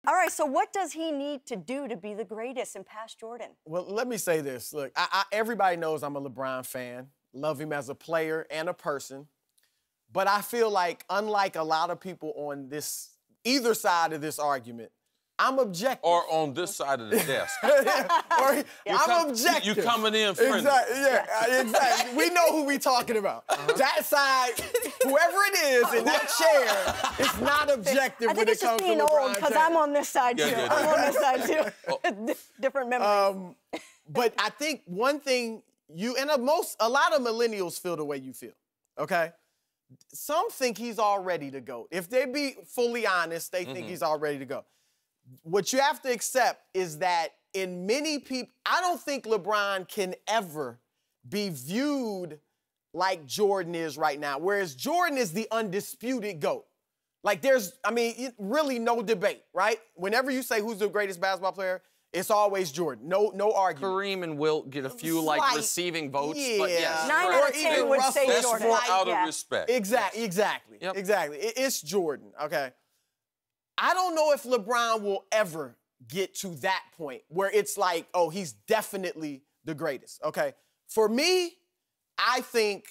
All right, so what does he need to do to be the greatest and pass Jordan? Well, let me say this. Look, everybody knows I'm a LeBron fan. Love him as a player and a person. But I feel like, unlike a lot of people on either side of this argument, I'm objective. Or on this side of the desk. I'm objective. You coming in friendly. Exactly, yeah, exactly. We know who we talking about. That side, whoever it is in that chair, is not objective when it comes to LeBron James. I think it's just being old, because I'm on this side, too. I'm on this side, too. Different memories. But I think one thing a lot of millennials feel the way you feel, okay? Some think he's all ready to go. If they be fully honest, they think he's all ready to go. What you have to accept is that in many people, I don't think LeBron can ever be viewed like Jordan is right now, whereas Jordan is the undisputed GOAT. Like really no debate, right? Whenever you say who's the greatest basketball player, it's always Jordan. No argument. Kareem and Wilt get a few receiving votes, but yes. 9 out of 10 would say That's Jordan. more out of respect. Exactly. Yep. Exactly. It's Jordan, okay? I don't know if LeBron will ever get to that point where it's like, oh, he's definitely the greatest, okay? For me, I think,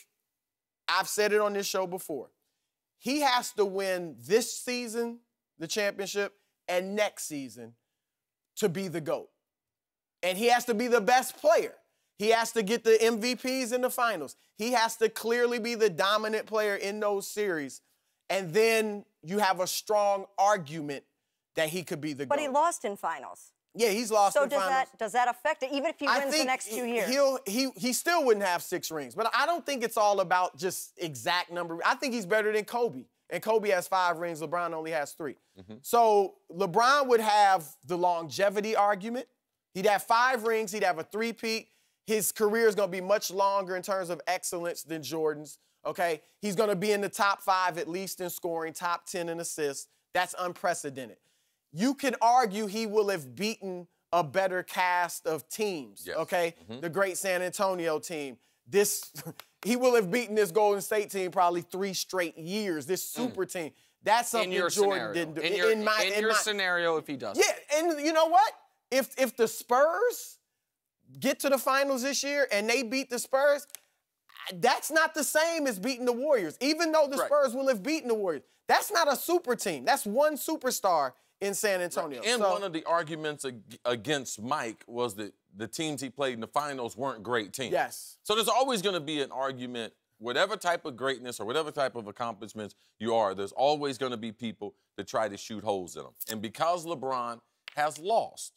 I've said it on this show before, he has to win this season, the championship, and next season to be the GOAT. And he has to be the best player. He has to get the MVPs in the finals. He has to clearly be the dominant player in those series. And then you have a strong argument that he could be the GOAT. But he lost in finals. Yeah, he's lost in finals. So does that affect it, even if he wins the next 2 years? He still wouldn't have 6 rings. But I don't think it's all about just exact number. I think he's better than Kobe. And Kobe has 5 rings. LeBron only has 3. So LeBron would have the longevity argument. He'd have 5 rings. He'd have a 3-peat. His career is going to be much longer in terms of excellence than Jordan's. Okay, he's going to be in the top 5 at least in scoring, top 10 in assists. That's unprecedented. You can argue he will have beaten a better cast of teams, okay? The great San Antonio team. He will have beaten this Golden State team probably 3 straight years, this super team. That's something Jordan didn't do. In your scenario, if he does. Yeah, and you know what? If the Spurs get to the finals this year and they beat the Spurs, that's not the same as beating the Warriors, even though the Spurs will have beaten the Warriors. That's not a super team. That's one superstar in San Antonio. And one of the arguments against Mike was that the teams he played in the finals weren't great teams. Yes. So there's always going to be an argument, whatever type of greatness or whatever type of accomplishments you are, there's always going to be people that try to shoot holes in them. And because LeBron has lost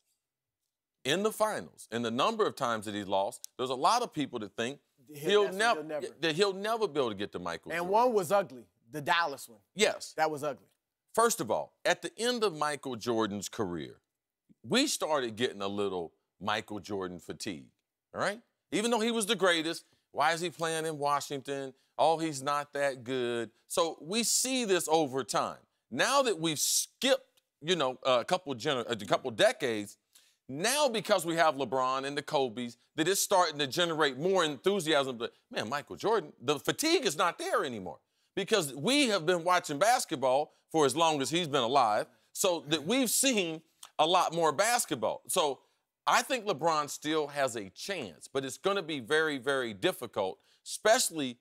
in the finals, and the number of times that he's lost, there's a lot of people that think he'll never be able to get to Michael Jordan. And one was ugly, the Dallas one. Yes. That was ugly. First of all, at the end of Michael Jordan's career, we started getting a little Michael Jordan fatigue, all right? Even though he was the greatest, why is he playing in Washington? Oh, he's not that good. So we see this over time. Now that we've skipped, a couple decades, now, because we have LeBron and the Kobes, that it's starting to generate more enthusiasm. But, man, Michael Jordan, the fatigue is not there anymore because we have been watching basketball for as long as he's been alive, so that we've seen a lot more basketball. So I think LeBron still has a chance, but it's going to be very, very difficult, especially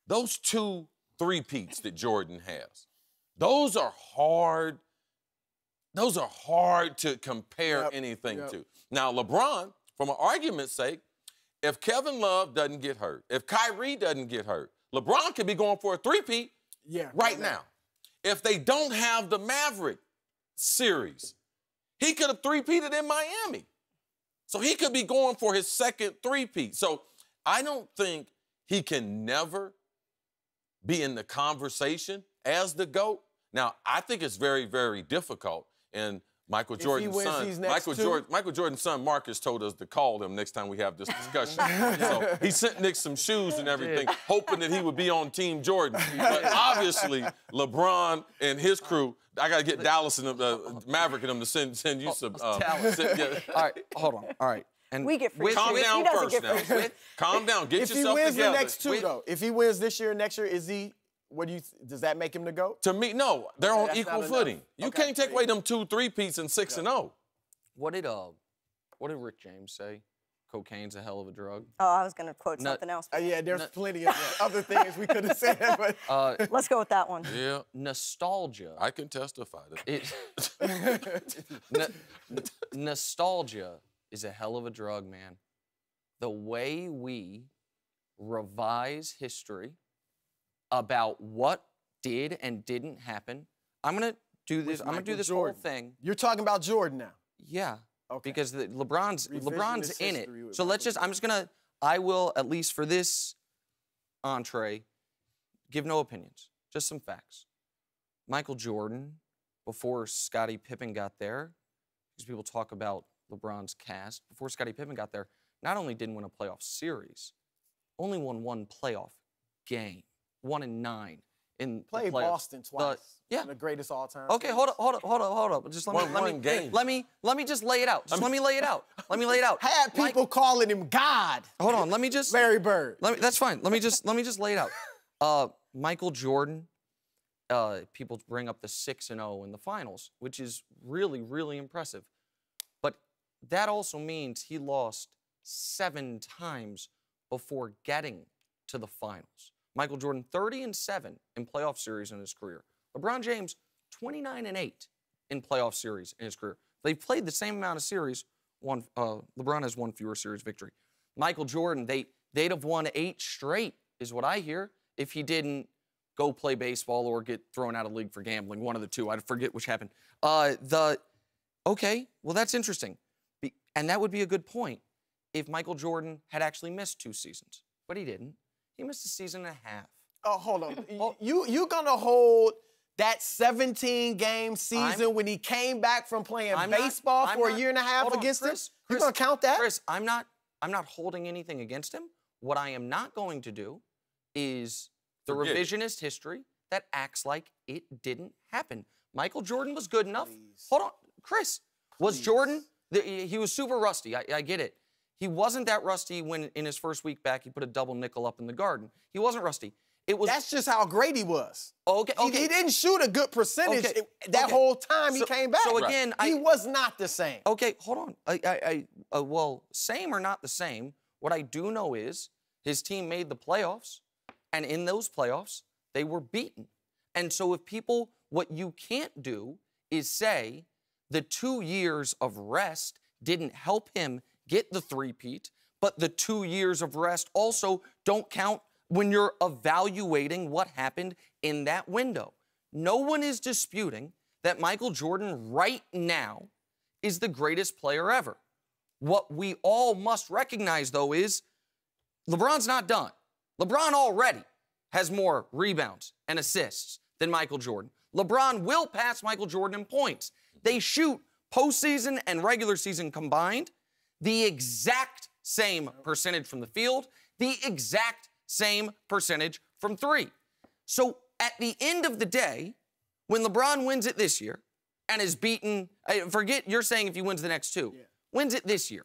those 2 3-peats that Jordan has. Those are hard. Those are hard to compare anything to. Now, LeBron, from an argument's sake, if Kevin Love doesn't get hurt, if Kyrie doesn't get hurt, LeBron could be going for a 3-peat right now. If they don't have the Maverick series, he could have 3-peated in Miami. So he could be going for his second 3-peat. So I don't think he can never be in the conversation as the GOAT. Now, I think it's very, very difficult. And Michael Jordan's son, Marcus, told us to call him next time we have this discussion. So he sent Nick some shoes and everything, hoping that he would be on Team Jordan. But obviously, LeBron and his crew, I got to get Dallas and Maverick and them to send you some talent. All right, hold on. All right. And we get free. Calm down first now. Calm down. Get yourself together. If he wins the next 2, though, if he wins this year and next year, is he Does that make him the GOAT? To me, no. They're on that's equal not footing. enough. You Okay. can't take away them 2 3-peats and 6-0. What did Rick James say? Cocaine's a hell of a drug. Oh, I was going to quote something else. Yeah, there's plenty of other things we could have said, but Let's go with that one. Yeah. Nostalgia. I can testify to Nostalgia is a hell of a drug, man. The way we revise history about what did and didn't happen. I'm gonna do this. I'm gonna do this whole thing. You're talking about Jordan now. Yeah. Okay. Because LeBron's Revisionist in it. history with So let's Michael just. I will, at least for this entree, give no opinions, just some facts. Michael Jordan, before Scottie Pippen got there, because people talk about LeBron's cast, before Scottie Pippen got there, not only didn't win a playoff series, only won 1 playoff game, 1 in 9 in Played the playoffs. Boston twice. Yeah. The greatest all-time. Okay, hold up. Just let me just lay it out. Let me lay it out. Let me lay it out. Had people calling him God. Hold on, let me just Larry Bird. That's fine. Let me just lay it out. Michael Jordan, people bring up the 6-0 in the finals, which is really, really impressive. But that also means he lost 7 times before getting to the finals. Michael Jordan, 30-7 in playoff series in his career. LeBron James, 29-8 in playoff series in his career. They've played the same amount of series. LeBron has 1 fewer series victory. Michael Jordan, they'd have won 8 straight, is what I hear, if he didn't go play baseball or get thrown out of league for gambling. One of the two. I forget which happened. Okay, well, that's interesting. And that would be a good point if Michael Jordan had actually missed 2 seasons. But he didn't. He missed a season and a half. Oh, hold on. You gonna hold that 17-game season when he came back from playing baseball for a year and a half against us? You gonna count that? Chris, I'm not holding anything against him. What I am not going to do is the revisionist history that acts like it didn't happen. Michael Jordan was good enough. Hold on, Chris. Was Jordan? He was super rusty. I get it. He wasn't that rusty when in his first week back he put a double nickel up in the Garden. He wasn't rusty. It was. That's just how great he was. Okay. He didn't shoot a good percentage that whole time he came back. So again, he was not the same. Okay, hold on. Well, same or not the same, what I do know is his team made the playoffs, and in those playoffs, they were beaten. And so if people, what you can't do is say the 2 years of rest didn't help him get the 3-peat, but the 2 years of rest also don't count when you're evaluating what happened in that window. No one is disputing that Michael Jordan right now is the greatest player ever. What we all must recognize, though, is LeBron's not done. LeBron already has more rebounds and assists than Michael Jordan. LeBron will pass Michael Jordan in points. They shoot postseason and regular season combined the exact same percentage from the field, the exact same percentage from 3. So at the end of the day, when LeBron wins it this year and is beaten, forget you're saying if he wins the next 2, wins it this year,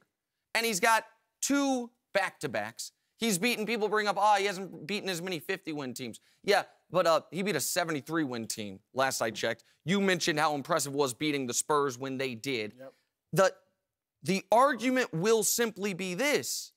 and he's got 2 back-to-backs, he's beaten, people bring up, he hasn't beaten as many 50-win teams. Yeah, but he beat a 73-win team last I checked. You mentioned how impressive it was beating the Spurs when they did. Yep. The argument will simply be this.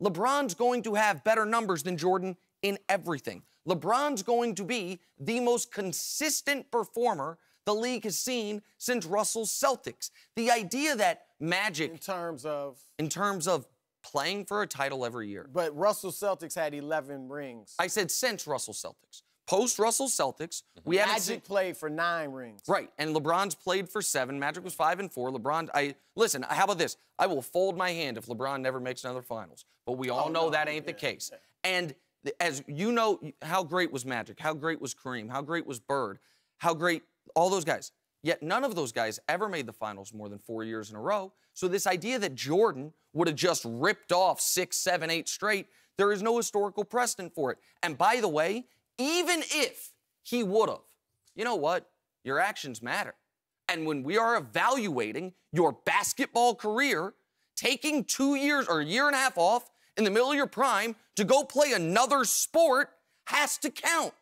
LeBron's going to have better numbers than Jordan in everything. LeBron's going to be the most consistent performer the league has seen since Russell's Celtics. The idea that Magic... In terms of playing for a title every year. But Russell Celtics had 11 rings. I said since Russell Celtics. Post-Russell Celtics, we haven't seen... Magic played for 9 rings. Right, and LeBron's played for 7. Magic was 5 and 4. Listen, how about this? I will fold my hand if LeBron never makes another finals. But we all know that ain't the case. And as you know, how great was Magic? How great was Kareem? How great was Bird? How great all those guys? Yet none of those guys ever made the finals more than 4 years in a row. So this idea that Jordan would have just ripped off 6, 7, 8 straight, there is no historical precedent for it. And by the way, even if he would have, you know what? Your actions matter. And when we are evaluating your basketball career, taking 2 years or a year and a half off in the middle of your prime to go play another sport has to count.